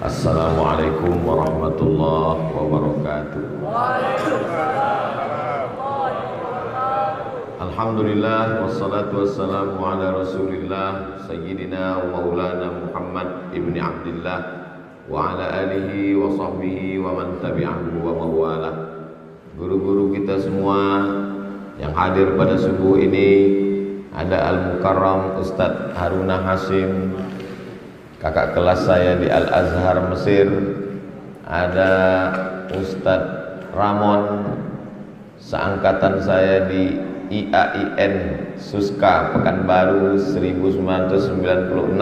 Assalamualaikum warahmatullahi wabarakatuh. Alhamdulillah wassalatu wassalamu ala Rasulillah Sayyidina wa maulana Muhammad ibni Abdillah wa ala alihi wa sahbihi wa man tabi'ahu wa mawalah. Guru-guru kita semua yang hadir pada subuh ini, ada Al-Mukarram Ustadz Haruna Hasim, kakak kelas saya di Al-Azhar Mesir, ada Ustadz Ramon, seangkatan saya di IAIN Suska Pekanbaru 1996.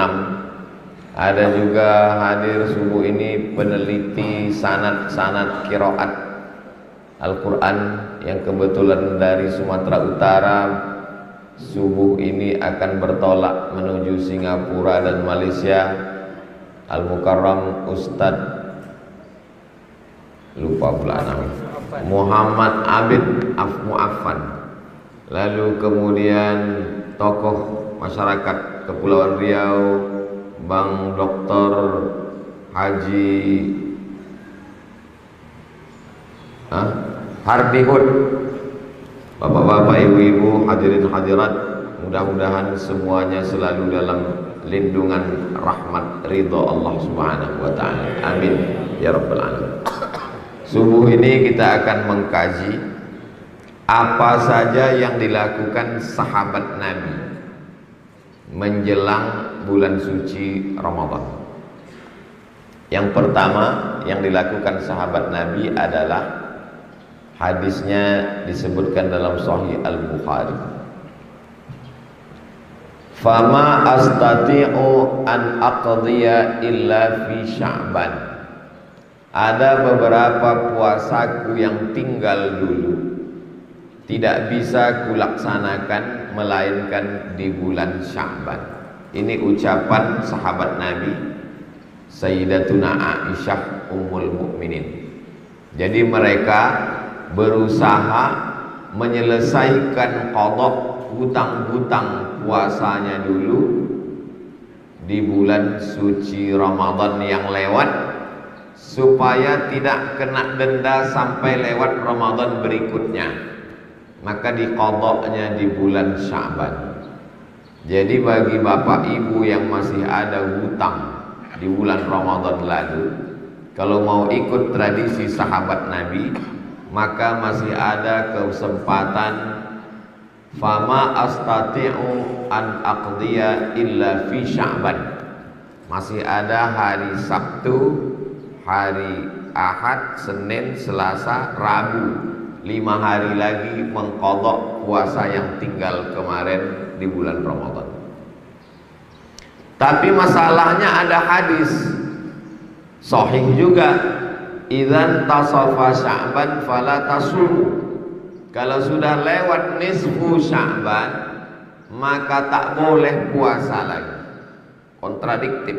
Ada juga hadir subuh ini peneliti sanad qiraat Al-Quran yang kebetulan dari Sumatera Utara. Subuh ini akan bertolak menuju Singapura dan Malaysia. Al-Mukarram Ustadz, lupa pula namanya, Muhammad Abid Mu'affan. Lalu kemudian tokoh masyarakat Kepulauan Riau, Bang Dr. Haji Hardihud. Bapak-bapak, ibu-ibu, hadirin hadirat, mudah-mudahan semuanya selalu dalam lindungan rahmat ridha Allah Subhanahu wa taala. Amin ya rabbal alamin. Subuh ini kita akan mengkaji apa saja yang dilakukan sahabat Nabi menjelang bulan suci Ramadan. Yang pertama yang dilakukan sahabat Nabi adalah hadisnya disebutkan dalam Sahih Al-Bukhari. Fama astati'u an aqdiya illa fi Sya'ban. Ada beberapa puasaku yang tinggal dulu, tidak bisa kulaksanakan melainkan di bulan Sya'ban. Ini ucapan sahabat Nabi Sayyidatuna Aisyah Ummul Mukminin. Jadi mereka berusaha menyelesaikan qadha hutang-hutang puasanya dulu di bulan suci Ramadan yang lewat, supaya tidak kena denda sampai lewat Ramadan berikutnya. Maka diqadhanya di bulan Sya'ban. Jadi bagi bapak ibu yang masih ada hutang di bulan Ramadan lalu, kalau mau ikut tradisi sahabat Nabi, maka masih ada kesempatan. Fama astati'u an aqdiya illa fi Sya'ban. Masih ada hari Sabtu, hari Ahad, Senin, Selasa, Rabu, 5 hari lagi mengqadha puasa yang tinggal kemarin di bulan Ramadan. Tapi masalahnya ada hadis sahih juga, idzan tasafa Sya'ban fala tasumu. Kalau sudah lewat nisfu Sya'ban, maka tak boleh puasa lagi. Kontradiktif.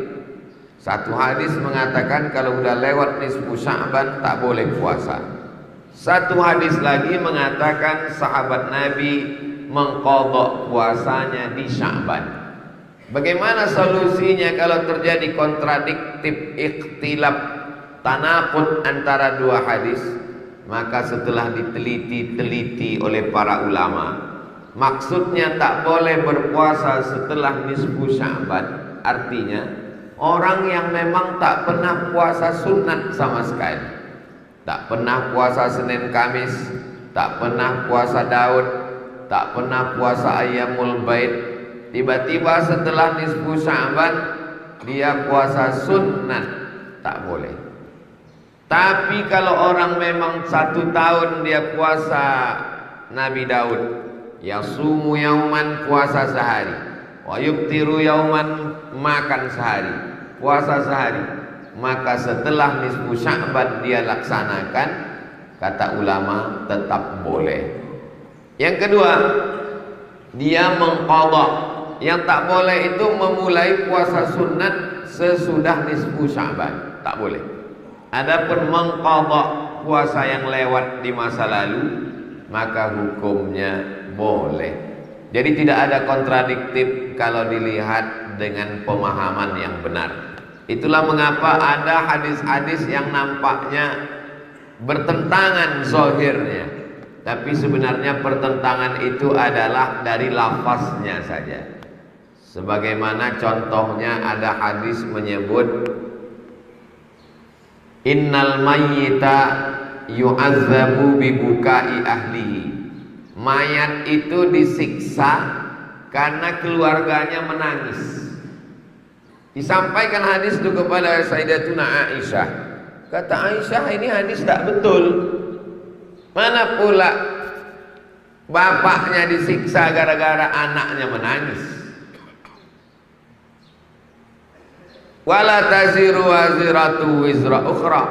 Satu hadis mengatakan kalau sudah lewat nisfu Sya'ban tak boleh puasa. Satu hadis lagi mengatakan sahabat Nabi mengqadha puasanya di Sya'ban. Bagaimana solusinya kalau terjadi kontradiktif, ikhtilaf, tanaqud antara dua hadis? Maka setelah diteliti oleh para ulama, maksudnya tak boleh berpuasa setelah nisfu Sya'ban, artinya orang yang memang tak pernah puasa sunat sama sekali, tak pernah puasa Senin Kamis, tak pernah puasa Daud, tak pernah puasa Ayyamul Bait, tiba-tiba setelah nisfu Sya'ban dia puasa sunat, tak boleh. Tapi kalau orang memang 1 tahun dia puasa Nabi Daud, yasumu yauman, puasa sehari, wa yuftiru yauman, makan sehari, puasa sehari, maka setelah nisfu Sya'ban dia laksanakan, kata ulama tetap boleh. Yang kedua, dia mengqadha. Yang tak boleh itu memulai puasa sunat sesudah nisfu Sya'ban, tak boleh. Adapun mengqadha puasa yang lewat di masa lalu, maka hukumnya boleh. Jadi tidak ada kontradiktif kalau dilihat dengan pemahaman yang benar. Itulah mengapa ada hadis-hadis yang nampaknya bertentangan zahirnya, tapi sebenarnya pertentangan itu adalah dari lafaznya saja. Sebagaimana contohnya ada hadis menyebut innal mayyita yu'azzabu bibukai ahlihi. Mayat itu disiksa karena keluarganya menangis. Disampaikan hadis itu kepada Sayyidatuna Aisyah. Kata Aisyah, ini hadis tak betul. Mana pula bapaknya disiksa gara-gara anaknya menangis. Wala taziru waziratu wizra ukhra.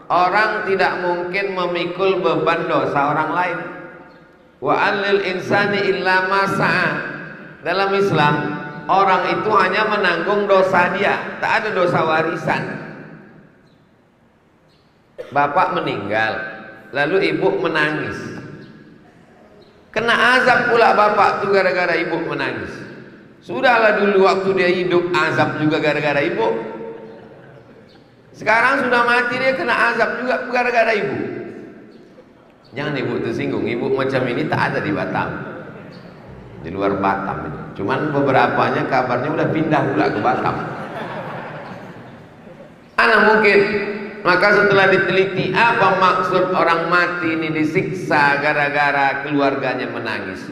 Orang tidak mungkin memikul beban dosa orang lain. Wa anlil insani illa ma sa'a. Dalam Islam, orang itu hanya menanggung dosa dia, tak ada dosa warisan. Bapak meninggal, lalu ibu menangis. Kena azab pula bapak tuh gara-gara ibu menangis. Sudahlah dulu waktu dia hidup azab juga gara-gara ibu. Sekarang sudah mati dia kena azab juga gara-gara ibu. Jangan ibu tersinggung, ibu macam ini tak ada di Batam, di luar Batam. Cuman beberapanya kabarnya udah pindah pula ke Batam. Anak mungkin. Maka setelah diteliti apa maksud orang mati ini disiksa gara-gara keluarganya menangis,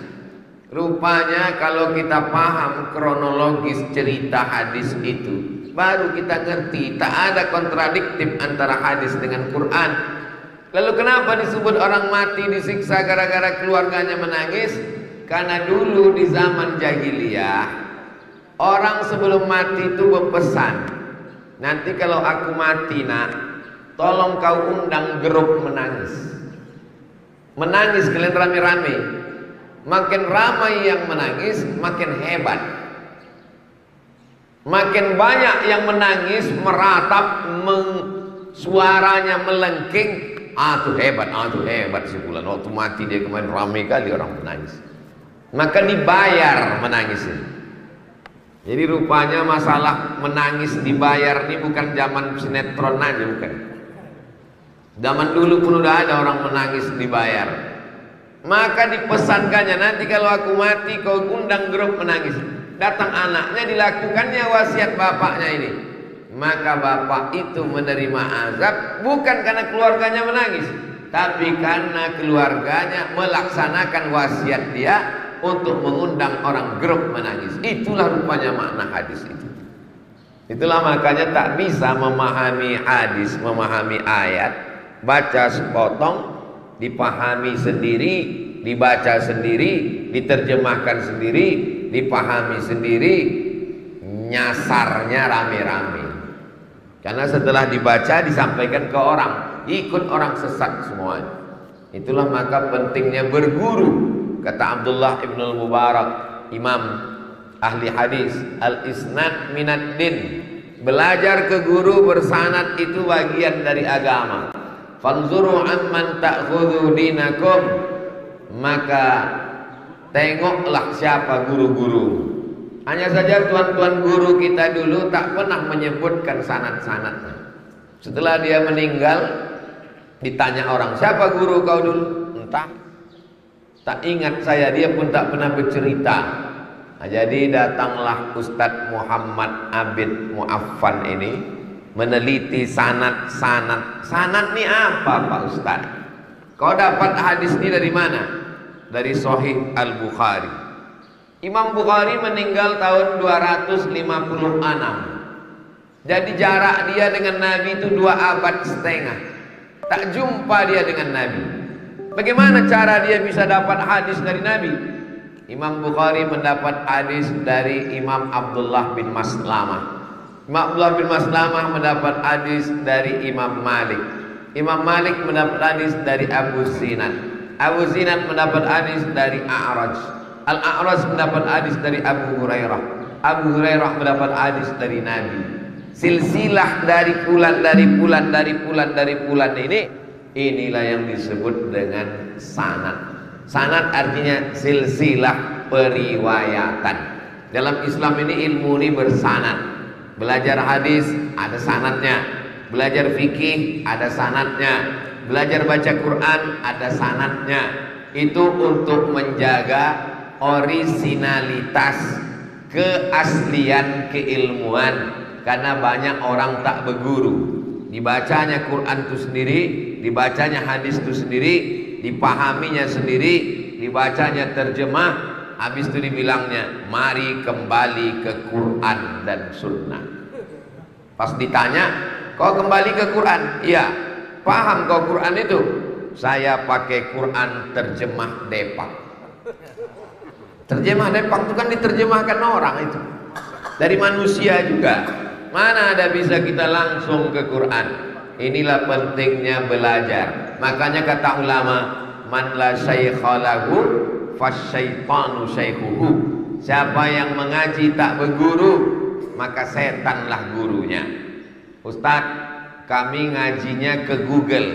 rupanya kalau kita paham kronologis cerita hadis itu, baru kita ngerti tak ada kontradiktif antara hadis dengan Quran. Lalu kenapa disebut orang mati disiksa gara-gara keluarganya menangis? Karena dulu di zaman jahiliyah, orang sebelum mati itu berpesan, nanti kalau aku mati nak, tolong kau undang grup menangis. Menangis kalian rame-rame. Makin ramai yang menangis, makin hebat. Makin banyak yang menangis, meratap, suaranya melengking. Tuh hebat si Fulan. Waktu mati dia kemarin ramai kali orang menangis. Maka dibayar menangisnya. Jadi rupanya masalah menangis dibayar ini bukan zaman sinetron aja, bukan. Zaman dulu pun udah ada orang menangis dibayar. Maka dipesankannya, nanti kalau aku mati kau undang grup menangis. Datang anaknya, dilakukannya wasiat bapaknya ini. Maka bapak itu menerima azab bukan karena keluarganya menangis, tapi karena keluarganya melaksanakan wasiat dia untuk mengundang orang grup menangis. Itulah rupanya makna hadis itu. Itulah makanya tak bisa memahami hadis, memahami ayat, baca sepotong, dipahami sendiri, dibaca sendiri, diterjemahkan sendiri, dipahami sendiri, nyasarnya rame-rame. Karena setelah dibaca disampaikan ke orang, ikut orang sesat semuanya. Itulah maka pentingnya berguru. Kata Abdullah ibn al-Mubarak, imam ahli hadis, al-isnad minad din. Belajar ke guru bersanad itu bagian dari agama. Fanzuru amman ta'khudhu dinakum. Maka tengoklah siapa guru-guru. Hanya saja tuan-tuan guru kita dulu tak pernah menyebutkan sanad-sanadnya. Setelah dia meninggal, ditanya orang, siapa guru kau dulu? Entah, tak ingat saya, dia pun tak pernah bercerita. Nah, jadi datanglah Ustadz Muhammad Abid Mu'affan ini meneliti sanad-sanad. Sanad ini apa Pak Ustadz? Kau dapat hadis ini dari mana? Dari Sahih Al-Bukhari. Imam Bukhari meninggal tahun 256. Jadi jarak dia dengan Nabi itu 2 abad setengah. Tak jumpa dia dengan Nabi. Bagaimana cara dia bisa dapat hadis dari Nabi? Imam Bukhari mendapat hadis dari Imam Abdullah bin Maslamah. Imam Abdullah bin Maslamah mendapat hadis dari Imam Malik. Imam Malik mendapat hadis dari Abu Zinad. Abu Zinad mendapat hadis dari A'raj. Al-A'raj mendapat hadis dari Abu Hurairah. Abu Hurairah mendapat hadis dari Nabi. Silsilah dari pulan ini, inilah yang disebut dengan sanad. Sanad artinya silsilah periwayatan. Dalam Islam ini ilmu ini bersanad. Belajar hadis ada sanadnya, belajar fikih ada sanadnya, belajar baca Quran ada sanadnya. Itu untuk menjaga orisinalitas, keaslian keilmuan. Karena banyak orang tak berguru, dibacanya Quran itu sendiri, dibacanya hadis itu sendiri, dipahaminya sendiri, dibacanya terjemah, habis itu dibilangnya mari kembali ke Quran dan Sunnah. Pas ditanya, kau kembali ke Quran? Iya. Paham kau Quran itu? Saya pakai Quran terjemah Depak. Terjemah Depak itu kan diterjemahkan orang itu, dari manusia juga. Mana ada bisa kita langsung ke Quran. Inilah pentingnya belajar. Makanya kata ulama, man la syaikha lahu fasyaitanu syaikhuhu. Siapa yang mengaji tak berguru, maka setanlah gurunya. Ustaz, kami ngajinya ke Google.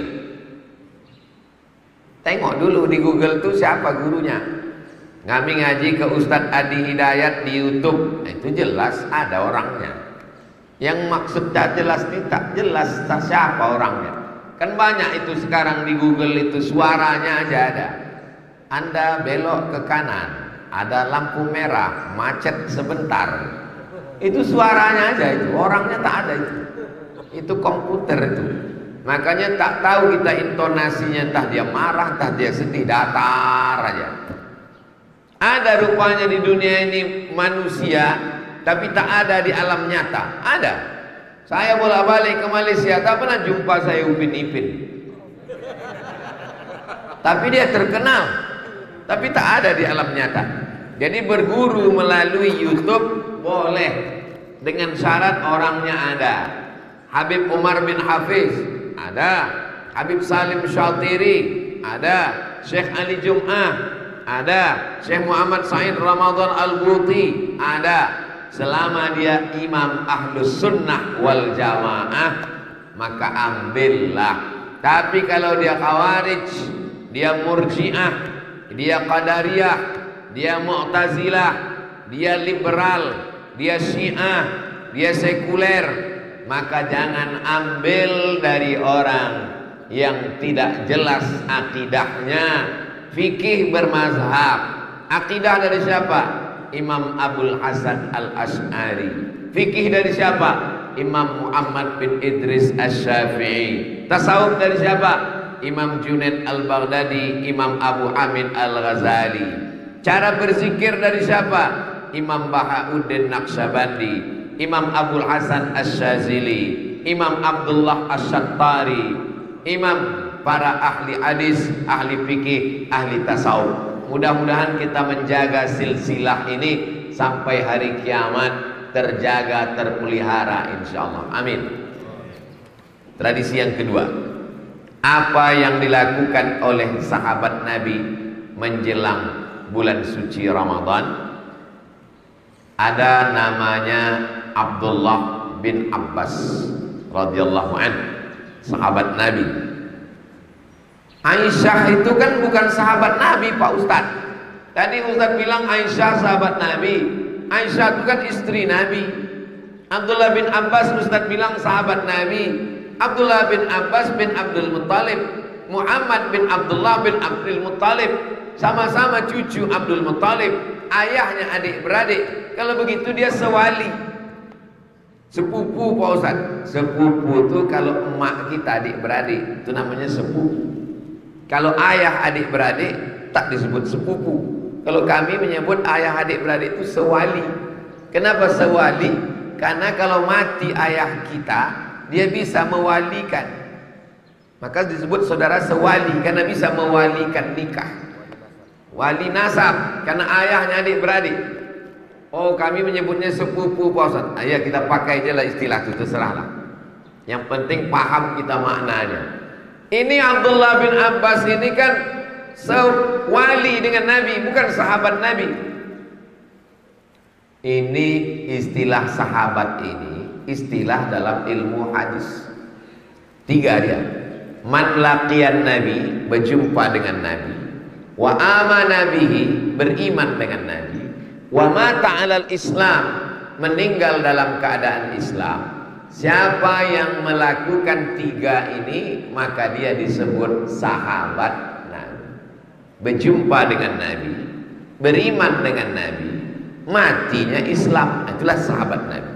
Tengok dulu di Google itu siapa gurunya. Kami ngaji ke Ustadz Adi Hidayat di YouTube. Itu jelas ada orangnya. Yang maksudnya jelas tidak jelas siapa orangnya. Kan banyak itu sekarang di Google itu suaranya aja ada. Anda belok ke kanan, ada lampu merah, macet sebentar. Itu suaranya aja itu, orangnya tak ada itu. Itu komputer itu. Makanya tak tahu kita intonasinya, entah dia marah, entah dia sedih, datar aja. Ada rupanya di dunia ini manusia, tapi tak ada di alam nyata. Ada. Saya bolak-balik ke Malaysia, tak pernah jumpa saya Upin Ipin. Tapi dia terkenal, tapi tak ada di alam nyata. Jadi berguru melalui YouTube boleh, dengan syarat orangnya ada. Habib Umar bin Hafiz ada, Habib Salim Syatiri ada, Syekh Ali Jum'ah ada, Syekh Muhammad Said Ramadan Al-Buti ada. Selama dia imam ahlus sunnah wal jamaah, maka ambillah. Tapi kalau dia khawarij, dia murji'ah, dia qadariyah, dia mu'tazilah, dia liberal, dia syiah, dia sekuler, maka jangan ambil dari orang yang tidak jelas akidahnya. Fikih bermazhab, akidah dari siapa? Imam Abul Hasan Al-Asy'ari. Fikih dari siapa? Imam Muhammad bin Idris Asy-Syafi'i. Tasawuf dari siapa? Imam Junaid Al-Baghdadi, Imam Abu Hamid Al-Ghazali. Cara berzikir dari siapa? Imam Bahauddin Naqsyabandi, Imam Abul Hasan Asy-Syazili, Imam Abdullah Asy-Syattari, Imam para ahli hadis, ahli fikih, ahli tasawuf. Mudah-mudahan kita menjaga silsilah ini sampai hari kiamat, terjaga, terpelihara insyaallah. Amin. Tradisi yang kedua, apa yang dilakukan oleh sahabat Nabi menjelang bulan suci Ramadan? Ada namanya Abdullah bin Abbas radhiyallahu anhu, sahabat Nabi. Aisyah itu kan bukan sahabat Nabi, Pak Ustadz. Tadi Ustadz bilang Aisyah sahabat Nabi. Aisyah itu kan istri Nabi. Abdullah bin Abbas Ustadz bilang sahabat Nabi. Abdullah bin Abbas bin Abdul Muttalib, Muhammad bin Abdullah bin Abdul Muttalib, sama-sama cucu Abdul Muttalib, ayahnya adik-beradik. Kalau begitu dia sewali, sepupu, Pak Ustadz. Sepupu itu kalau emak kita adik-beradik itu namanya sepupu. Kalau ayah adik-beradik tak disebut sepupu. Kalau kami menyebut ayah adik-beradik itu sewali. Kenapa sewali? Karena kalau mati ayah kita, dia bisa mewalikan. Maka disebut saudara sewali, karena bisa mewalikan nikah. Wali nasab, karena ayahnya adik-beradik. Oh, kami menyebutnya sepupu, Pak Ustaz. Ayo kita pakai aja lah istilah itu, terserahlah. Yang penting paham kita maknanya. Ini Abdullah bin Abbas ini kan sewali dengan Nabi, bukan sahabat Nabi. Ini istilah sahabat ini, istilah dalam ilmu hadis. Tiga dia. Man laqiyan Nabi, berjumpa dengan Nabi. Wa amana bihi, beriman dengan Nabi. Wa mata 'alal Islam, meninggal dalam keadaan Islam. Siapa yang melakukan 3 ini, maka dia disebut sahabat Nabi. Berjumpa dengan Nabi, beriman dengan Nabi, matinya Islam, itulah sahabat Nabi.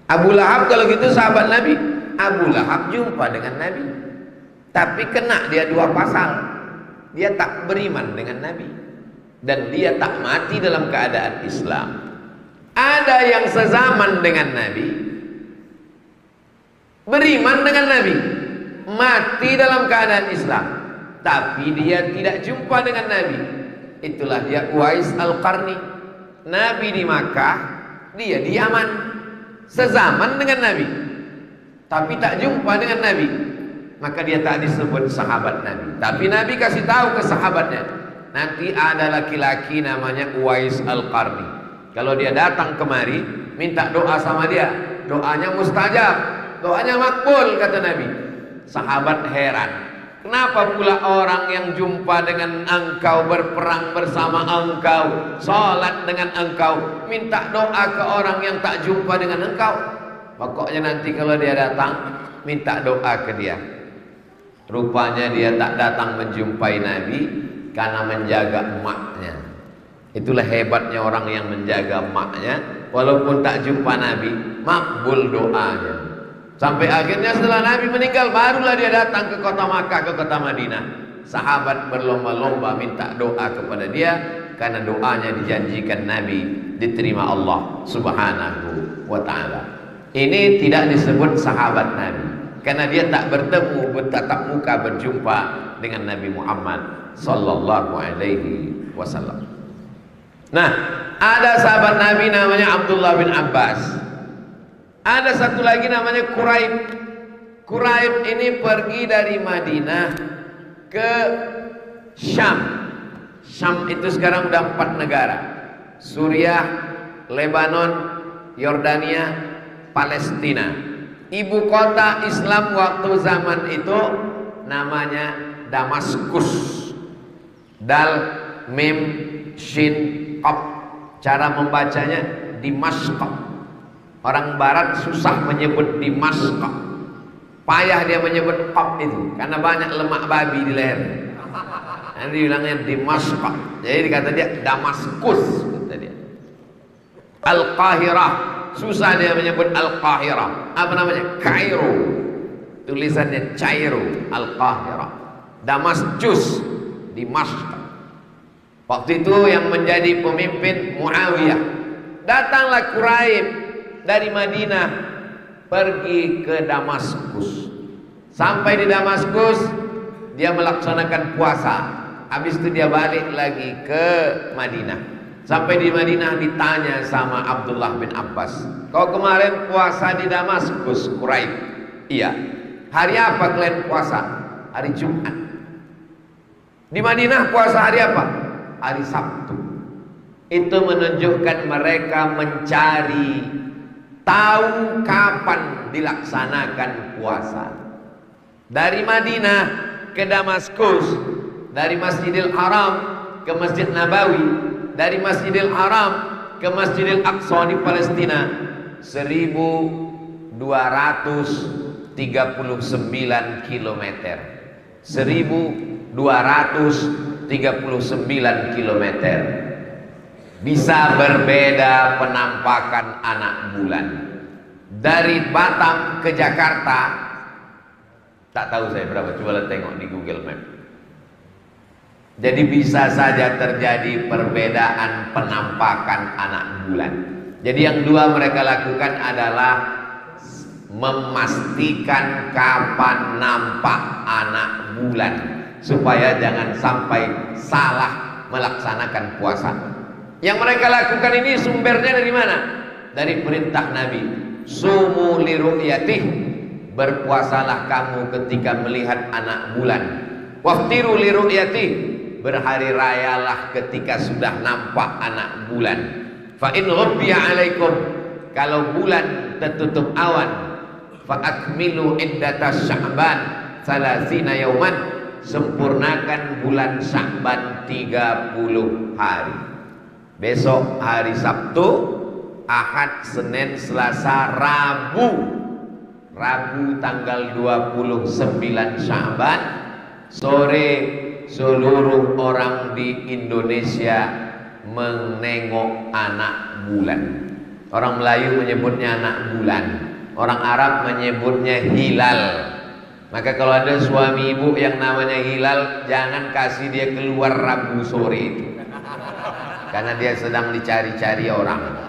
Abu Lahab kalau gitu sahabat Nabi. Abu Lahab jumpa dengan Nabi, tapi kena dia 2 pasal. Dia tak beriman dengan Nabi, dan dia tak mati dalam keadaan Islam. Ada yang sezaman dengan Nabi, beriman dengan Nabi, mati dalam keadaan Islam, tapi dia tidak jumpa dengan Nabi. Itulah dia Uwais Al-Qarni. Nabi di Makkah, dia di Yaman, sezaman dengan Nabi, tapi tak jumpa dengan Nabi, maka dia tak disebut sahabat Nabi. Tapi Nabi kasih tahu ke sahabatnya, nanti ada laki-laki namanya Uwais Al-Qarni. Kalau dia datang kemari, minta doa sama dia, doanya mustajab, doanya makbul, kata Nabi. Sahabat heran, kenapa pula orang yang jumpa dengan engkau, berperang bersama engkau, sholat dengan engkau, minta doa ke orang yang tak jumpa dengan engkau? Pokoknya nanti kalau dia datang, minta doa ke dia. Rupanya dia tak datang menjumpai Nabi karena menjaga emaknya. Itulah hebatnya orang yang menjaga emaknya. Walaupun tak jumpa Nabi, makbul doanya. Sampai akhirnya setelah Nabi meninggal, barulah dia datang ke kota Makkah, ke kota Madinah. Sahabat berlomba-lomba minta doa kepada dia, karena doanya dijanjikan Nabi diterima Allah Subhanahu wa ta'ala. Ini tidak disebut sahabat Nabi, karena dia tak bertemu, bertatap muka, berjumpa dengan Nabi Muhammad sallallahu alaihi wasallam. Nah, ada sahabat Nabi namanya Abdullah bin Abbas. Ada satu lagi namanya Quraib. Quraib ini pergi dari Madinah ke Syam. Syam itu sekarang udah 4 negara: Suriah, Lebanon, Yordania, Palestina. Ibu kota Islam waktu zaman itu namanya Damaskus. Dal, mim, shin, qaf. Cara membacanya Dimashq. Orang barat susah menyebut Dimashq. Payah dia menyebut qaf itu karena banyak lemak babi di leher. Nanti bilangnya Dimashq. Jadi kata dia Damaskus, kata dia. Al-Qahirah, susah dia menyebut Al-Qahirah. Apa namanya? Kairo. Tulisannya Cairo. Al-Qahirah. Damaskus, Dimashq. Waktu itu yang menjadi pemimpin Muawiyah. Datanglah Quraib dari Madinah pergi ke Damaskus. Sampai di Damaskus dia melaksanakan puasa. Habis itu dia balik lagi ke Madinah. Sampai di Madinah ditanya sama Abdullah bin Abbas, kau kemarin puasa di Damaskus, Quraib? Iya. Hari apa kalian puasa? Hari Jumat. Di Madinah puasa hari apa? Hari Sabtu. Itu menunjukkan mereka mencari tahu kapan dilaksanakan puasa. Dari Madinah ke Damaskus, dari Masjidil Haram ke Masjid Nabawi, dari Masjidil Haram ke Masjidil Aqsa di Palestina, 1239 kilometer. 1239 kilometer. Bisa berbeda penampakan anak bulan. Dari Batam ke Jakarta, tak tahu saya berapa, coba tengok di Google Map. Jadi bisa saja terjadi perbedaan penampakan anak bulan. Jadi yang dua mereka lakukan adalah memastikan kapan nampak anak bulan, supaya jangan sampai salah melaksanakan puasa. Yang mereka lakukan ini sumbernya dari mana? Dari perintah Nabi, sumu li ru'yatih, berpuasalah kamu ketika melihat anak bulan. Waftiru li ru'yatih, berhari rayalah ketika sudah nampak anak bulan. Fa in ghubbiya alaikum, kalau bulan tertutup awan, fa akmilu iddatas Sya'ban 30 yauman, sempurnakan bulan Sya'ban 30 hari. Besok hari Sabtu, Ahad, Senin, Selasa, Rabu. Rabu tanggal 29 Sya'ban sore seluruh orang di Indonesia menengok anak bulan. Orang Melayu menyebutnya anak bulan, orang Arab menyebutnya hilal. Maka kalau ada suami ibu yang namanya hilal, jangan kasih dia keluar Rabu sore itu, karena dia sedang dicari-cari orang.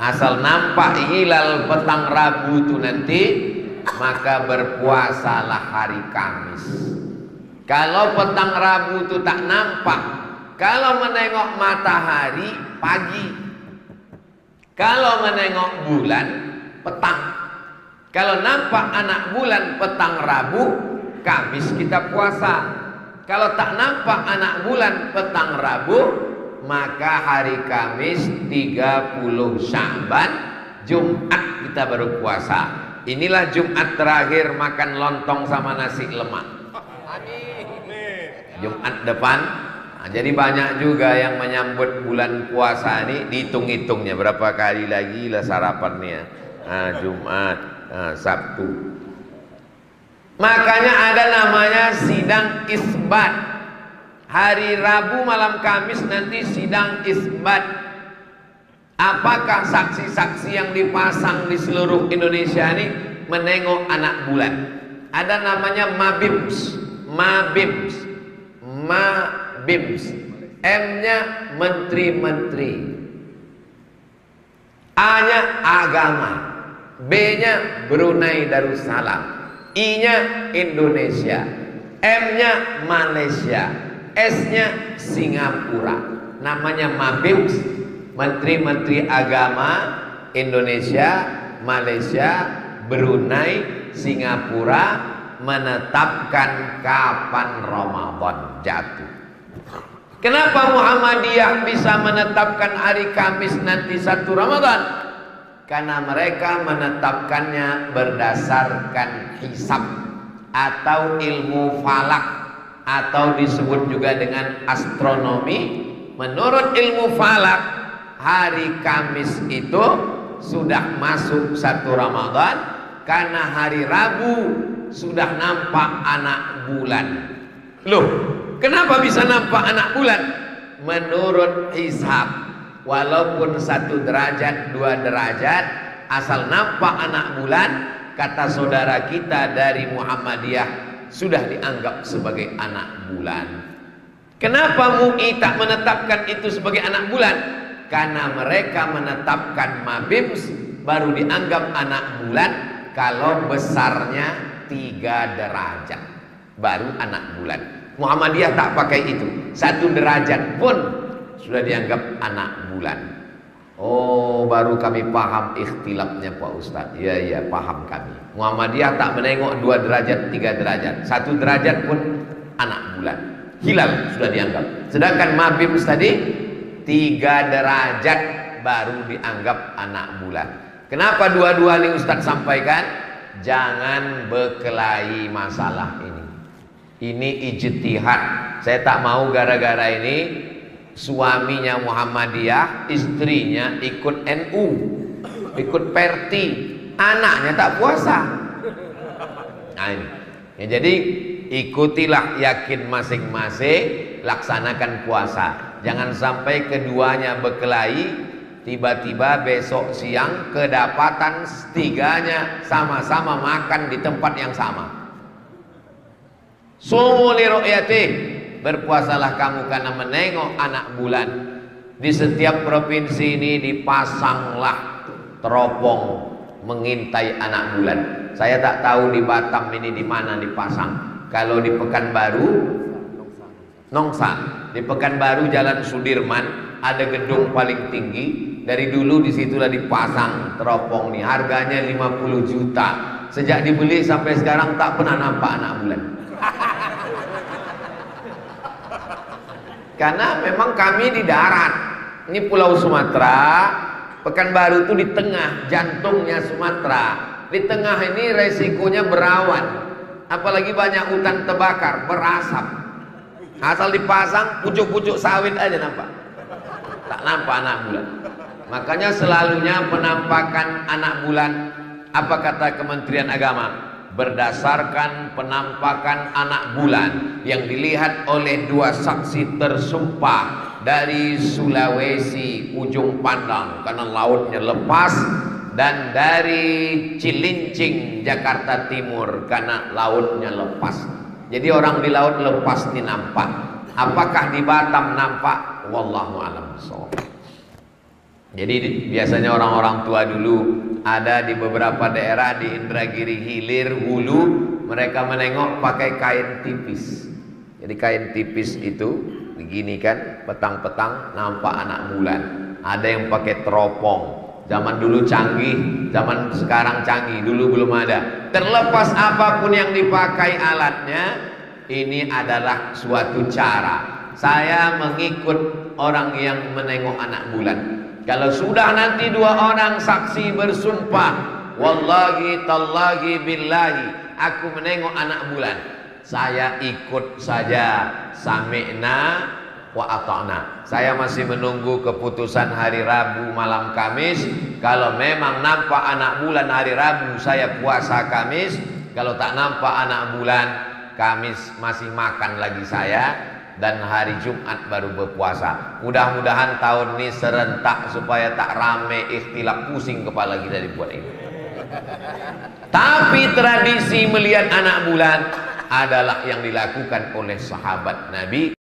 Asal nampak hilal petang Rabu itu nanti, maka berpuasalah hari Kamis. Kalau petang Rabu itu tak nampak, kalau menengok matahari pagi, kalau menengok bulan petang. Kalau nampak anak bulan petang Rabu, Kamis kita puasa. Kalau tak nampak anak bulan petang Rabu, maka hari Kamis 30 Sya'ban, Jumat kita baru puasa. Inilah Jumat terakhir makan lontong sama nasi lemak. Jumat depan. Nah, jadi banyak juga yang menyambut bulan puasa ini, dihitung-hitungnya berapa kali lagi lah sarapannya. Nah, Jumat, Sabtu. Makanya ada namanya sidang isbat. Hari Rabu malam Kamis nanti sidang isbat. Apakah saksi-saksi yang dipasang di seluruh Indonesia ini menengok anak bulan? Ada namanya Mabims. Mabims. Mabims. M-nya menteri-menteri, A-nya agama, B-nya Brunei Darussalam, I-nya Indonesia, M-nya Malaysia, S-nya Singapura. Namanya Mabims, menteri-menteri agama Indonesia, Malaysia, Brunei, Singapura menetapkan kapan Ramadan jatuh. Kenapa Muhammadiyah bisa menetapkan hari Kamis nanti 1 Ramadan? Karena mereka menetapkannya berdasarkan hisab atau ilmu falak, atau disebut juga dengan astronomi. Menurut ilmu falak, hari Kamis itu sudah masuk 1 Ramadan karena hari Rabu sudah nampak anak bulan. Loh, kenapa bisa nampak anak bulan? Menurut hisab, walaupun 1 derajat, 2 derajat, asal nampak anak bulan, kata saudara kita dari Muhammadiyah, sudah dianggap sebagai anak bulan. Kenapa MUI tak menetapkan itu sebagai anak bulan? Karena mereka menetapkan Mabims baru dianggap anak bulan kalau besarnya 3 derajat, baru anak bulan. Muhammadiyah tak pakai itu, 1 derajat pun sudah dianggap anak bulan. Oh, baru kami paham ikhtilafnya Pak Ustadz. Iya, paham kami. Muhammadiyah tak menengok 2 derajat, 3 derajat, 1 derajat pun anak bulan. Hilal sudah dianggap. Sedangkan Mabims tadi 3 derajat baru dianggap anak bulan. Kenapa dua-dua ini Ustadz sampaikan? Jangan berkelahi masalah ini. Ini ijtihad. Saya tak mau gara-gara ini suaminya Muhammadiyah, istrinya ikut NU, ikut Perti, anaknya tak puasa. Nah ini ya, jadi ikutilah, yakin masing-masing, laksanakan puasa. Jangan sampai keduanya berkelahi, tiba-tiba besok siang kedapatan 3-nya sama-sama makan di tempat yang sama. Sumu li ru'yatih, berpuasalah kamu karena menengok anak bulan. Di setiap provinsi ini dipasanglah teropong mengintai anak bulan. Saya tak tahu di Batam ini di mana dipasang. Kalau di Pekanbaru, Nongsa, di Pekanbaru Jalan Sudirman ada gedung paling tinggi. Dari dulu disitulah dipasang teropong nih. Harganya 50 juta. Sejak dibeli sampai sekarang tak pernah nampak anak bulan. Karena memang kami di darat. Ini Pulau Sumatera, Pekanbaru itu di tengah jantungnya Sumatera. Di tengah ini resikonya berawan. Apalagi banyak hutan terbakar, berasap. Asal dipasang pucuk-pucuk sawit aja nampak. Tak nampak anak bulan. Makanya selalunya penampakan anak bulan, apa kata Kementerian Agama? Berdasarkan penampakan anak bulan yang dilihat oleh dua saksi tersumpah dari Sulawesi ujung pandang karena lautnya lepas, dan dari Cilincing Jakarta Timur karena lautnya lepas. Jadi orang di laut lepas ini nampak. Apakah di Batam nampak? Wallahu a'lam bishawab. Jadi biasanya orang-orang tua dulu ada di beberapa daerah di Indragiri Hilir, Hulu, mereka menengok pakai kain tipis. Jadi kain tipis itu begini kan, petang-petang nampak anak bulan. Ada yang pakai teropong. Zaman dulu canggih, zaman sekarang canggih, dulu belum ada. Terlepas apapun yang dipakai alatnya, ini adalah suatu cara saya mengikut orang yang menengok anak bulan. Kalau sudah nanti dua orang saksi bersumpah, wallahi tallahi billahi, aku menengok anak bulan, saya ikut saja, sami'na wa ata'na. Saya masih menunggu keputusan hari Rabu malam Kamis. Kalau memang nampak anak bulan hari Rabu, saya puasa Kamis. Kalau tak nampak anak bulan, Kamis masih makan lagi saya, dan hari Jumat baru berpuasa. Mudah-mudahan tahun ini serentak supaya tak rame ikhtilaf, pusing kepala kita dibuat ini. Tapi tradisi melihat anak bulan adalah yang dilakukan oleh sahabat Nabi.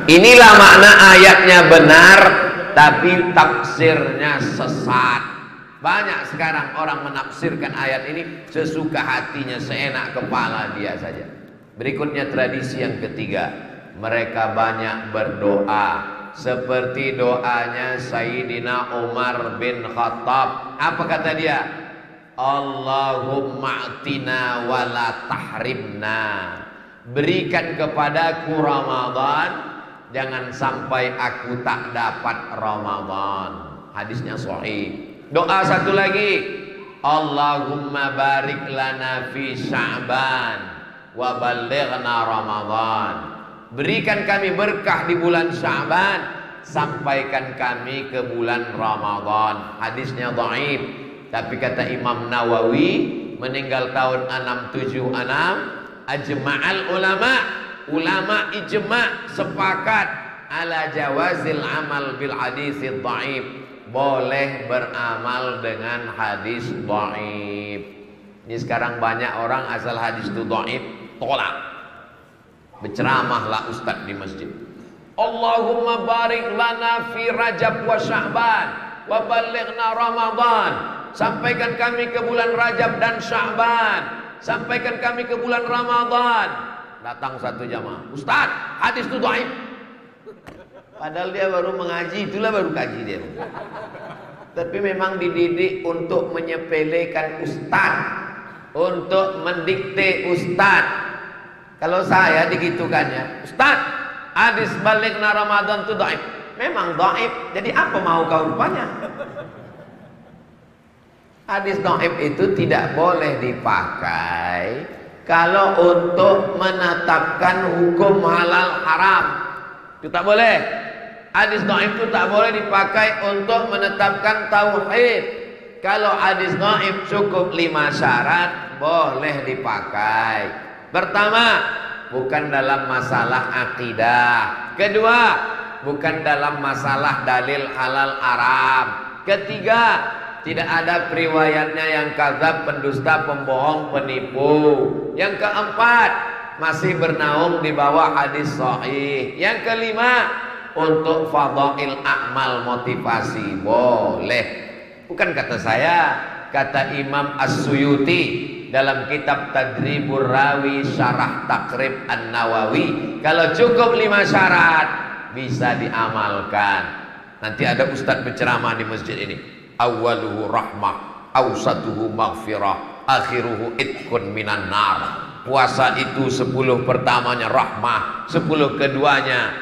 Inilah makna ayatnya benar, tapi tafsirnya sesat. Banyak sekarang orang menafsirkan ayat ini sesuka hatinya, seenak kepala dia saja. Berikutnya tradisi yang ketiga, mereka banyak berdoa seperti doanya Sayyidina Umar bin Khattab. Apa kata dia? Allahumma atina wala tahrimna. Berikan kepadaku Ramadan, jangan sampai aku tak dapat Ramadan. Hadisnya sahih. Doa satu lagi, Allahumma barik lana fi Sya'ban wa ballighna Ramadan. Berikan kami berkah di bulan Sya'ban, sampaikan kami ke bulan Ramadan. Hadisnya dhaif, tapi kata Imam Nawawi meninggal tahun 676, ajma'al ulama ijma' sepakat ala jawazil amal bil haditsid dhaif, boleh beramal dengan hadis dhaif. Ini sekarang banyak orang asal hadis itu dhaif tolak. Berceramahlah ustaz di masjid, Allahumma barik lana fi Rajab wa Sya'ban wa ballighna Ramadan. sampaikan kami ke bulan Rajab dan Sya'ban, sampaikan kami ke bulan Ramadan. Datang satu jamaah, Ustaz, hadis itu dhaif. Padahal dia baru mengaji, itulah baru kaji dia. Tapi memang dididik untuk menyepelekan ustaz, untuk mendikte ustaz. Kalau saya digitukannya, Ustaz, hadis balighna Ramadan itu dhaif. Memang dhaif, jadi apa mau kau rupanya? Hadis dhaif itu tidak boleh dipakai kalau untuk menetapkan hukum halal haram. Itu tak boleh. Hadis dhaif itu tak boleh dipakai untuk menetapkan tauhid. Kalau hadis dhaif cukup 5 syarat, boleh dipakai. Pertama, bukan dalam masalah akidah. Kedua, bukan dalam masalah dalil halal haram. Ketiga, tidak ada periwayatnya yang kadzab, pendusta, pembohong, penipu. Yang keempat, masih bernaung di bawah hadis sahih. Yang kelima, untuk fadail a'mal, motivasi, boleh. Bukan kata saya, kata Imam As-Suyuti dalam kitab Tadribur Rawi Syarah Takrib An-Nawawi. Kalau cukup 5 syarat, bisa diamalkan. Nanti ada ustadz berceramah di masjid ini. Awaluhu rahmah, awsatuhu maghfirah, akhiruhu itqun minan nar. Puasa itu 10 pertamanya rahmah, 10 keduanya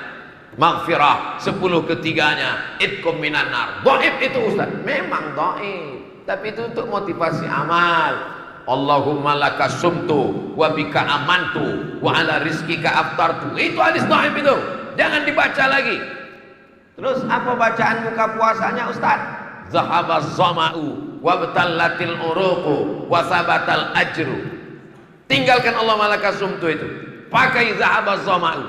maghfirah, 10 ketiganya itqum minan nar. Dhaif itu ustaz, memang dhaif, tapi itu untuk motivasi amal. Allahumma laka sumtu wa bika amantu wa ala rizkika aftartu. Itu hadis dhaif itu, jangan dibaca lagi. Terus apa bacaan buka puasanya ustaz? Zahabaz zama'u wa batallatil uruqu wa sabatal ajru. Tinggalkan Allah malaka sumtu itu, pakai zahabaz zama'u.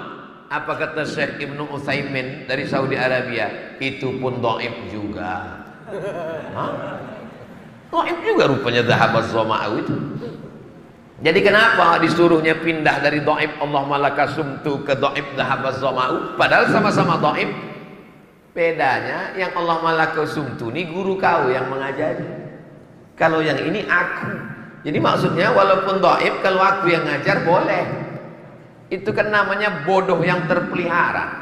Apa kata Syekh Ibnu Utsaimin dari Saudi Arabia? Itu pun dhaif juga. Dhaif juga rupanya zahabaz zama'u itu. Jadi kenapa disuruhnya pindah dari dhaif Allah malaka sumtu ke dhaif zahabaz zama'u? Padahal sama-sama dhaif. Bedanya yang Allah malaka sumtu ini guru kau yang mengajari. Kalau yang ini aku. Jadi maksudnya walaupun dhaif, kalau aku yang ngajar boleh. Itu kan namanya bodoh yang terpelihara.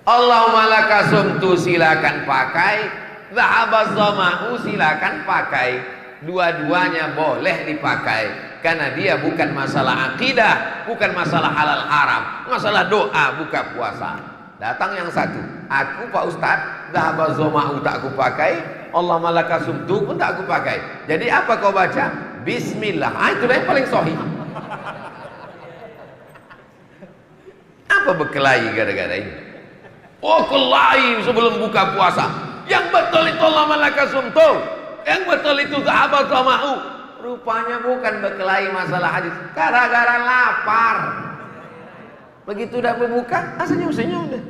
Allahumma laka sumtu, silakan pakai. Zahabaz zama'u, silakan pakai. Dua-duanya boleh dipakai, karena dia bukan masalah akidah, bukan masalah halal haram, masalah doa buka puasa. Datang yang satu, aku Pak Ustadz, zahabaz zama'u tak aku pakai, Allahumma laka sumtu pun tak aku pakai. Jadi apa kau baca? Bismillah. Itulah yang paling sahih. Apa berkelahi gara-gara ini? Oh, kelahi sebelum buka puasa. Yang betul itu Allahumma laka sumtu, yang betul itu zahabaz zama'u. Rupanya bukan berkelahi masalah hadis, gara-gara lapar. Begitu udah berbuka, senyum-senyum deh.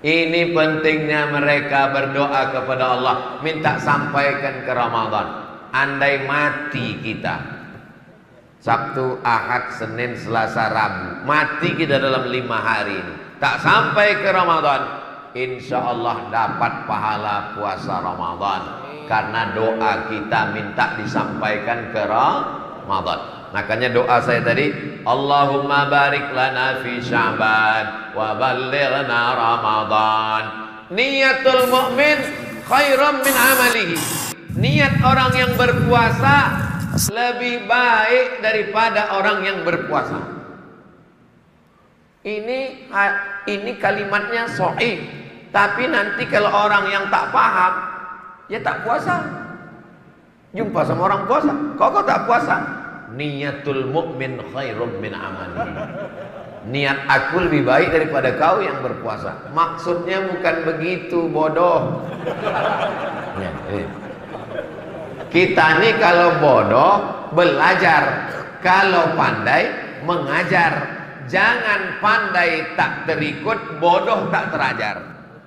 Ini pentingnya mereka berdoa kepada Allah, minta sampaikan ke Ramadan. Andai mati kita, Sabtu, Ahad, Senin, Selasa, Rabu, mati kita dalam 5 hari ini, tak sampai ke Ramadan, insya Allah dapat pahala puasa Ramadan, karena doa kita minta disampaikan ke Ramadan. Makanya doa saya tadi, Allahumma barik lana fi Sya'ban wa ballighna Ramadan. Niyatul mu'min khairam min amalihi. Niat orang yang berpuasa lebih baik daripada orang yang berpuasa. Ini kalimatnya sahih, tapi nanti kalau orang yang tak paham, ya tak puasa. Jumpa sama orang puasa, kok tak puasa? Niyatul mu'min khairum min amalihi. Niat aku lebih baik daripada kau yang berpuasa. Maksudnya bukan begitu, bodoh. Kita ini kalau bodoh belajar, kalau pandai mengajar. Jangan pandai tak terikut, bodoh tak terajar.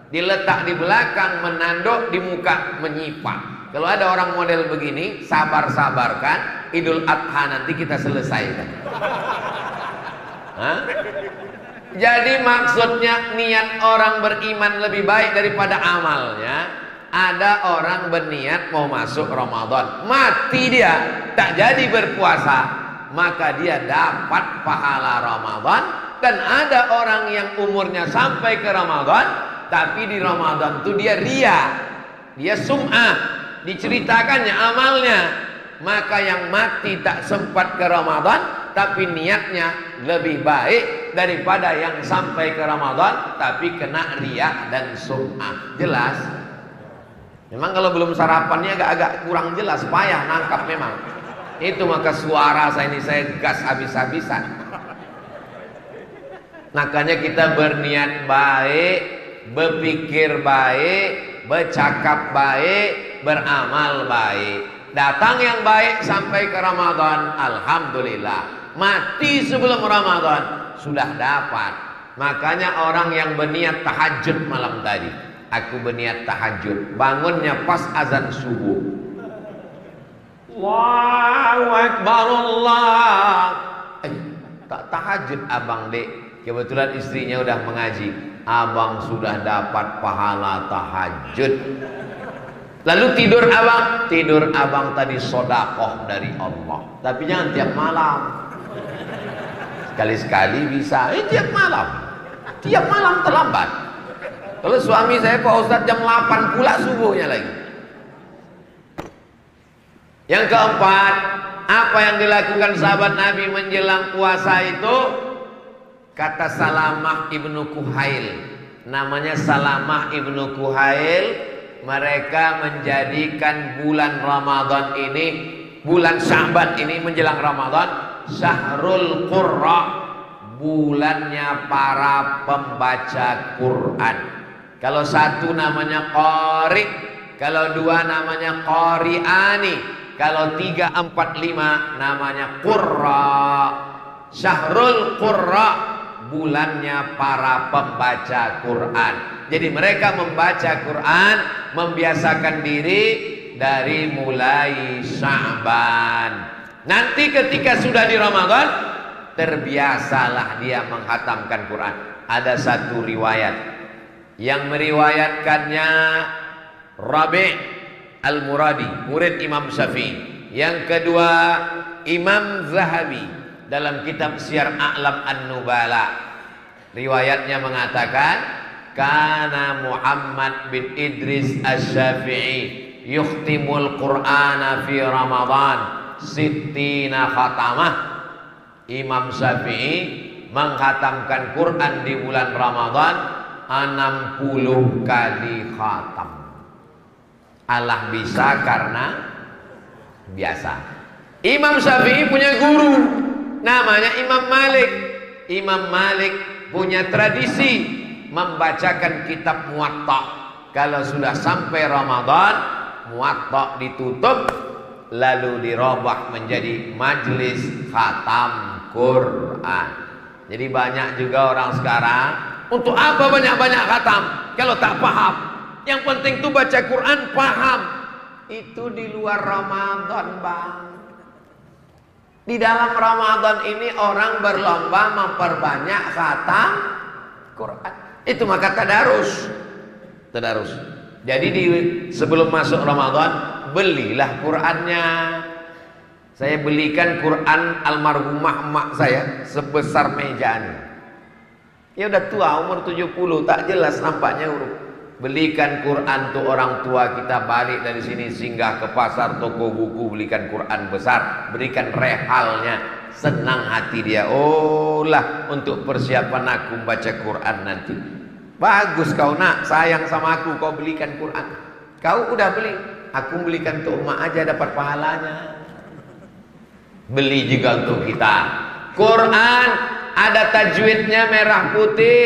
Diletak di belakang menanduk, di muka menyipak. Kalau ada orang model begini, sabar-sabarkan, Idul Adha nanti kita selesaikan. Hah? Jadi maksudnya niat orang beriman lebih baik daripada amalnya. ada orang berniat mau masuk Ramadan, mati dia, tak jadi berpuasa, maka dia dapat pahala Ramadan. Dan ada orang yang umurnya sampai ke Ramadan, tapi di Ramadan itu dia ria, dia sum'ah, diceritakannya amalnya. Maka yang mati tak sempat ke Ramadan, tapi niatnya lebih baik daripada yang sampai ke Ramadan tapi kena riak dan sum'ah. Jelas? Memang kalau belum sarapannya agak-agak kurang jelas, payah nangkap memang. Itu maka suara saya ini saya gas habis-habisan. Makanya kita berniat baik, berpikir baik, bercakap baik, beramal baik. Datang yang baik sampai ke Ramadan, alhamdulillah. Mati sebelum Ramadan sudah dapat. Makanya orang yang berniat tahajud malam tadi, aku berniat tahajud, bangunnya pas azan subuh. Allahu Akbar, Allah. Tak tahajud abang dek, kebetulan istrinya udah mengaji. Abang sudah dapat pahala tahajud. Lalu tidur abang tadi sodakoh dari Allah. Tapi jangan tiap malam. Sekali-sekali bisa, tiap malam. Tiap malam terlambat. Kalau suami saya Pak Ustadz jam 8 pula subuhnya lagi. Yang keempat, apa yang dilakukan sahabat Nabi menjelang puasa itu? Kata Salamah ibnu Kuhail, namanya Salamah ibnu Kuhail, mereka menjadikan bulan Ramadan ini, bulan Sya'ban ini menjelang Ramadan, Syahrul Qurra, bulannya para pembaca Quran. Kalau satu namanya Qari, kalau dua namanya Qari'ani, kalau 3, 4, 5 namanya Qurra. Syahrul Qurra, bulannya para pembaca Quran. Jadi mereka membaca Quran, membiasakan diri dari mulai Sya'ban. Nanti ketika sudah di Ramadan, terbiasalah dia menghatamkan Quran. Ada satu riwayat yang meriwayatkannya Rabi' Al-Muradi, murid Imam Syafi'i. Yang kedua Imam Zahabi dalam kitab Syiar A'lam An-Nubala. Riwayatnya mengatakan, kana Muhammad bin Idris Asy-Syafi'i yukhtimul Qur'ana fi Ramadan sittina khatamah. Imam Syafi'i menghatamkan Quran di bulan Ramadan 60 kali khatam. Allah bisa karena biasa. Imam Syafi'i punya guru namanya Imam Malik. Imam Malik punya tradisi membacakan kitab Muwatta. Kalau sudah sampai Ramadan, Muwatta ditutup, lalu dirubah menjadi majelis khatam Quran. Jadi banyak juga orang sekarang, untuk apa banyak-banyak khatam kalau tak paham? Yang penting tuh baca Quran paham. Itu di luar Ramadan, Bang. Di dalam Ramadan ini orang berlomba memperbanyak khatam Quran. Itu maka tadarus. Tadarus. Jadi sebelum masuk Ramadan, belilah Qurannya. Saya belikan Quran almarhumah emak saya sebesar meja ini. Ya udah tua, umur 70, tak jelas nampaknya huruf. Belikan Quran tuh orang tua kita, balik dari sini singgah ke pasar, toko buku, belikan Quran besar, berikan rehalnya, senang hati dia. Oh lah, untuk persiapan aku baca Quran nanti. Bagus kau nak, sayang sama aku, kau belikan Quran. Kau udah beli, aku belikan untuk emak aja dapat pahalanya. Beli juga untuk kita. Quran ada tajwidnya merah putih,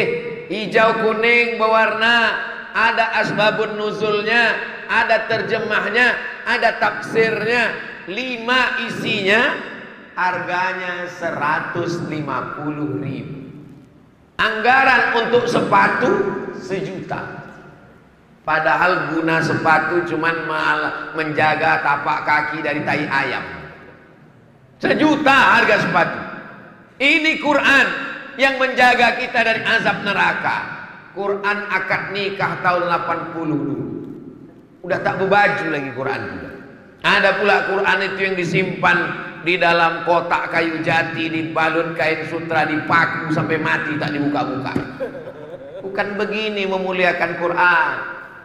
hijau kuning berwarna. Ada asbabun nuzulnya, ada terjemahnya, ada tafsirnya, 5 isinya, harganya 150.000. Anggaran untuk sepatu 1 juta. Padahal guna sepatu cuman menjaga tapak kaki dari tai ayam. 1 juta harga sepatu. Ini Quran yang menjaga kita dari azab neraka. Quran akad nikah tahun 80 dulu. Udah tak berbaju lagi Quran juga. Ada pula Quran itu yang disimpan di dalam kotak kayu jati, dibalut kain sutra, dipaku sampai mati tak dibuka-buka. Bukan begini memuliakan Quran.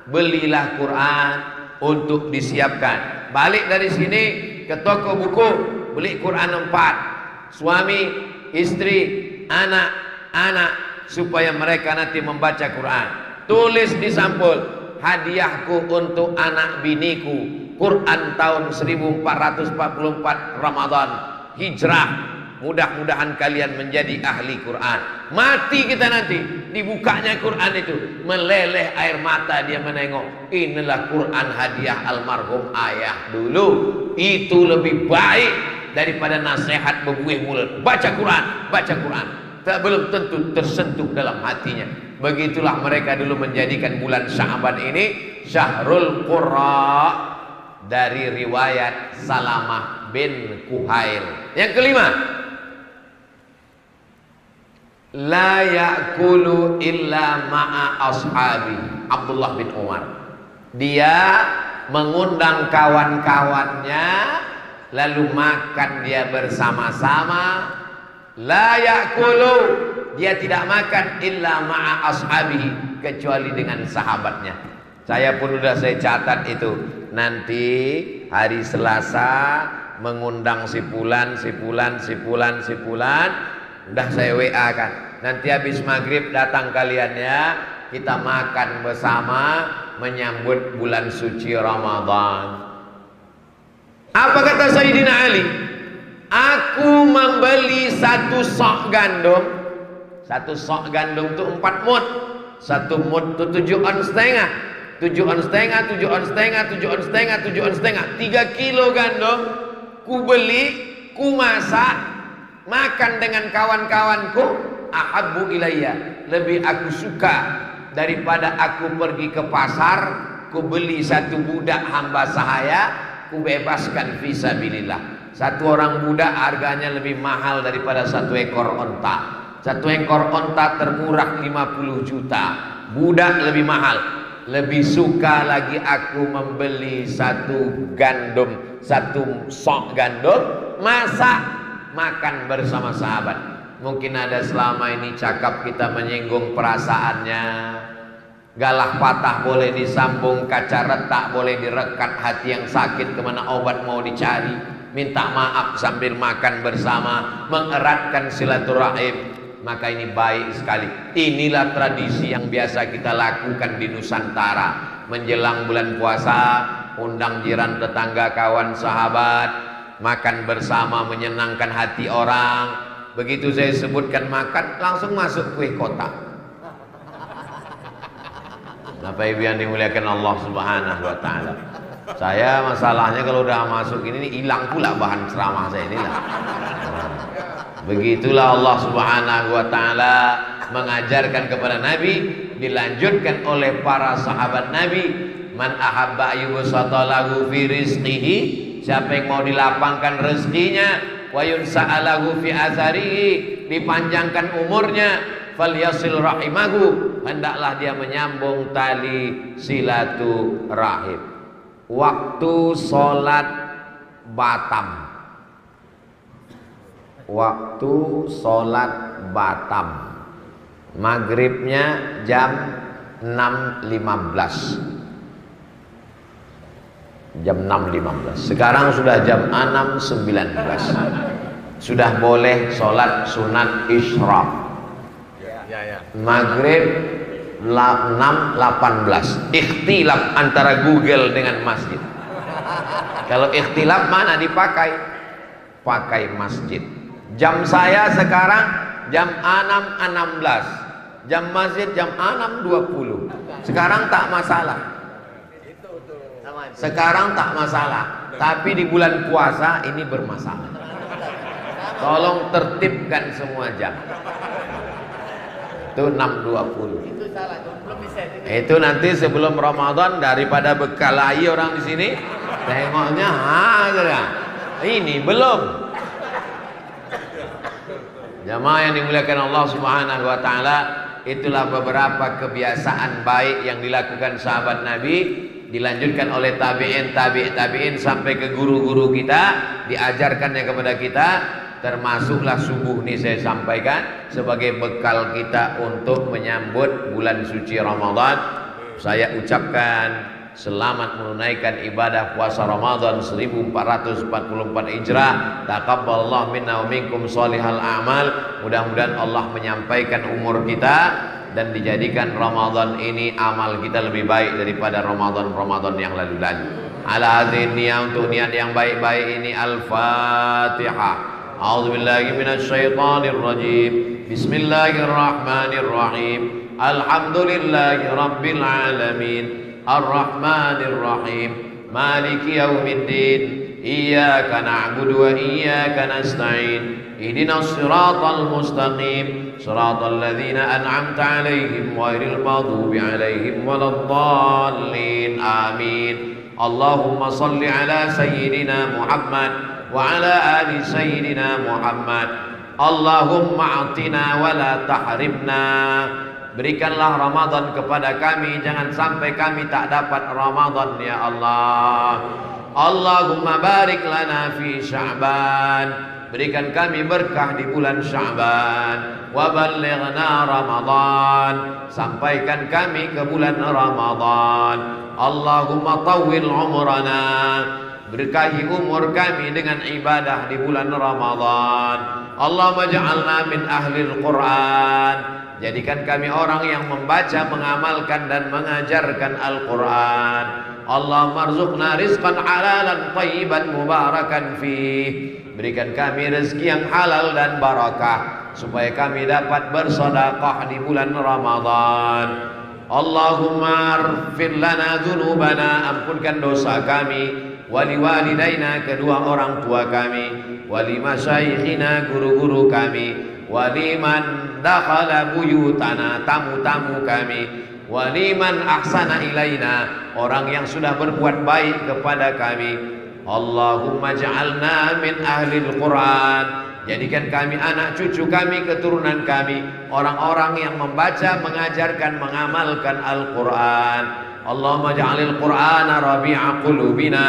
Belilah Quran untuk disiapkan. Balik dari sini ke toko buku, beli Quran 4. Suami, istri, anak-anak, supaya mereka nanti membaca Quran. Tulis di sampul, hadiahku untuk anak biniku, Quran tahun 1444 Ramadan Hijrah. Mudah-mudahan kalian menjadi ahli Quran. Mati kita nanti, dibukanya Quran itu, meleleh air mata dia menengok. Inilah Quran hadiah almarhum ayah dulu. Itu lebih baik daripada nasihat bebuih mulut. Baca Quran, baca Quran. Tak belum tentu tersentuh dalam hatinya. Begitulah mereka dulu menjadikan bulan Sya'ban ini Syahrul Qurra, dari riwayat Salamah bin Kuhail. Yang kelima, la ya'kulu illa ma'a ashabi. Abdullah bin Umar, dia mengundang kawan-kawannya lalu makan dia bersama-sama. La ya'kulu, dia tidak makan illa ma'a ashabi, kecuali dengan sahabatnya. Saya pun sudah saya catat itu. Nanti hari Selasa mengundang si Fulan. Udah saya WA kan. Nanti habis maghrib datang kalian ya. Kita makan bersama menyambut bulan suci Ramadan. Apa kata Sayyidina Ali? Aku membeli satu sok gandum. Satu sok gandum itu 4 mud. Satu mud itu 7 ons setengah. 7 ons setengah, 7 ons setengah, 7 ons setengah, 7 ons setengah. 3 kilo gandum ku beli, ku masak, makan dengan kawan-kawanku. Ahabbu ilayya, lebih aku suka daripada aku pergi ke pasar, ku beli satu budak hamba sahaya, ku bebaskan fisabilillah. Satu orang budak harganya lebih mahal daripada satu ekor onta. Satu ekor onta termurah 50 juta, budak lebih mahal. Lebih suka lagi aku membeli satu gandum, satu sok gandum, masak, makan bersama sahabat. Mungkin ada selama ini cakap kita menyinggung perasaannya. Galah patah boleh disambung, kaca retak boleh direkat, hati yang sakit kemana obat mau dicari. Minta maaf sambil makan bersama, mengeratkan silaturahim. Maka ini baik sekali. Inilah tradisi yang biasa kita lakukan di Nusantara. Menjelang bulan puasa, undang jiran, tetangga, kawan, sahabat, makan bersama, menyenangkan hati orang. Begitu saya sebutkan makan, langsung masuk kue kotak. Bapak Ibu yang dimuliakan Allah Subhanahu wa taala. Saya masalahnya kalau udah masuk ini hilang pula bahan ceramah saya inilah. Begitulah Allah Subhanahu wa taala mengajarkan kepada Nabi, dilanjutkan oleh para sahabat Nabi. Man ahabba yubsata lahu fi rizqihi, siapa yang mau dilapangkan rezekinya, wa yunsa'alahu fi atharihi, dipanjangkan umurnya, falyasil rahimahu, hendaklah dia menyambung tali silaturahim. Waktu sholat Batam. Waktu sholat Batam, maghribnya jam 6.15. Jam 6.15. Sekarang sudah jam 6.19. Sudah boleh sholat sunat isyraq. Maghrib 6.18. Ikhtilaf antara Google dengan masjid. Kalau ikhtilaf mana dipakai? Pakai masjid. Jam saya sekarang jam 6.16, jam masjid jam 6.20. Sekarang tak masalah. Sekarang tak masalah. Tapi di bulan puasa ini bermasalah. Tolong tertibkan semua jam. Itu 6.20. Itu nanti sebelum Ramadan, daripada bekalahi orang di sini, tengoknya ini belum. Jamaah yang dimuliakan Allah Subhanahu wa taala, itulah beberapa kebiasaan baik yang dilakukan sahabat Nabi dilanjutkan oleh tabi'in sampai ke guru-guru kita, diajarkannya kepada kita, termasuklah subuh ini saya sampaikan sebagai bekal kita untuk menyambut bulan suci Ramadan. Saya ucapkan selamat menunaikan ibadah puasa Ramadan 1444 Hijrah. Taqabbalallahu minna wa minkum sholihal a'mal. Mudah-mudahan Allah menyampaikan umur kita dan dijadikan Ramadan ini amal kita lebih baik daripada Ramadan yang lalu-lalu. Ala hadhihi niyyah, untuk niat yang baik-baik ini. Al-Fatihah. A'udzubillahi minasyaitonir rajim. Bismillahirrahmanirrahim. Alhamdulillahi rabbil alamin. Ar-Rahmanir Rahim. Maliki yaumiddin. Iyyaka na'budu wa iyyaka nasta'in. Ihdinas siratal mustaqim. Siratal ladzina an'amta 'alaihim ghairil maghdubi 'alaihim waladdallin. Amin. Allahumma shalli ala sayyidina Muhammad wa ala ali sayyidina Muhammad. Allahumma a'tina wa la tahrimna. Berikanlah Ramadan kepada kami, jangan sampai kami tak dapat Ramadan ya Allah. Allahumma barik lana fi Sya'ban. Berikan kami berkah di bulan Sya'ban. Wa ballighna Ramadan. Sampaikan kami ke bulan Ramadan. Allahumma tawwil umrana. Berkahi umur kami dengan ibadah di bulan Ramadan. Allahumma ja'alna min ahlil Qur'an. Jadikan kami orang yang membaca, mengamalkan dan mengajarkan Al-Quran. Allahumma arzuqna rizqan halalan tayyiban mubarakan fih. Berikan kami rezeki yang halal dan barakah supaya kami dapat bersedekah di bulan Ramadan. Allahumma ighfir lana dzunubana. Ampunkan dosa kami. Wali walidaina, kedua orang tua kami. Wali masyayikhina, guru-guru kami. Waliman dakhala buyutana, tamu-tamu kami. Waliman ahsana ilaina, orang yang sudah berbuat baik kepada kami. Allahumma ja'alna min ahlil Quran. Jadikan kami, anak cucu kami, keturunan kami, orang-orang yang membaca, mengajarkan, mengamalkan Al-Quran. Allahumma ja'alil Qur'ana rabi'a qulubina.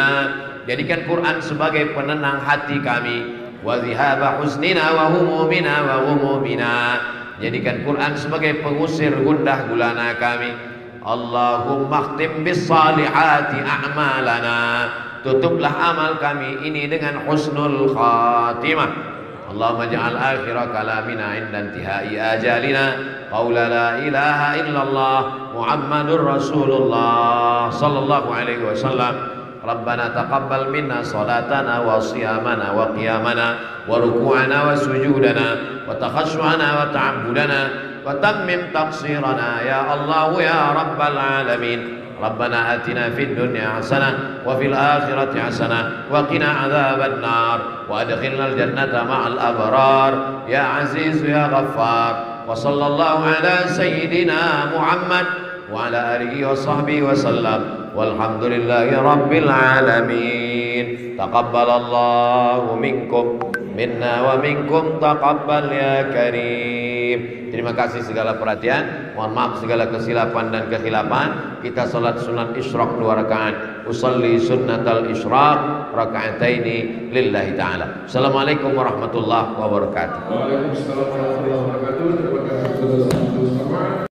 Jadikan Quran sebagai penenang hati kami. Wa dhihaba husnina wa humumina wa humumina. Jadikan Quran sebagai pengusir gundah gulana kami. Allahumma khtim bis salihati a'malana. Tutuplah amal kami ini dengan husnul khatimah. Allahumma ja'al akhira kalamina inda intihai ajalina qawla la ilaha illallah Muhammadur Rasulullah sallallahu alaihi wasallam. Rabbana taqabbal minna salatana wa siyamana wa qiyamana wa ruku'ana wa sujudana wa takhashu'ana wa ta'abbudana wa tammim taqsirana ya Allah ya Rabbal alamin. Rabbana atina fid dunya hasanah wa fil akhirati hasanah wa qina adzaban nar wa adkhilnal jannata ma'al abrar ya aziz ya ghaffar. Wa sallallahu ala sayyidina Muhammad wa ala alihi wa sahbihi wa sallam. Walhamdulillahi rabbil alamin. Taqabbalallahu minkum minna wa minkum taqabbal ya karim. Terima kasih segala perhatian. Mohon maaf segala kesilapan dan kekhilafan. Kita salat sunat isyraq 2 rakaat. Usalli sunnatal isyraq raka'ataini lillahi ta'ala. Assalamualaikum warahmatullahi wabarakatuh. Waalaikumsalam warahmatullahi wabarakatuh. Terima kasih.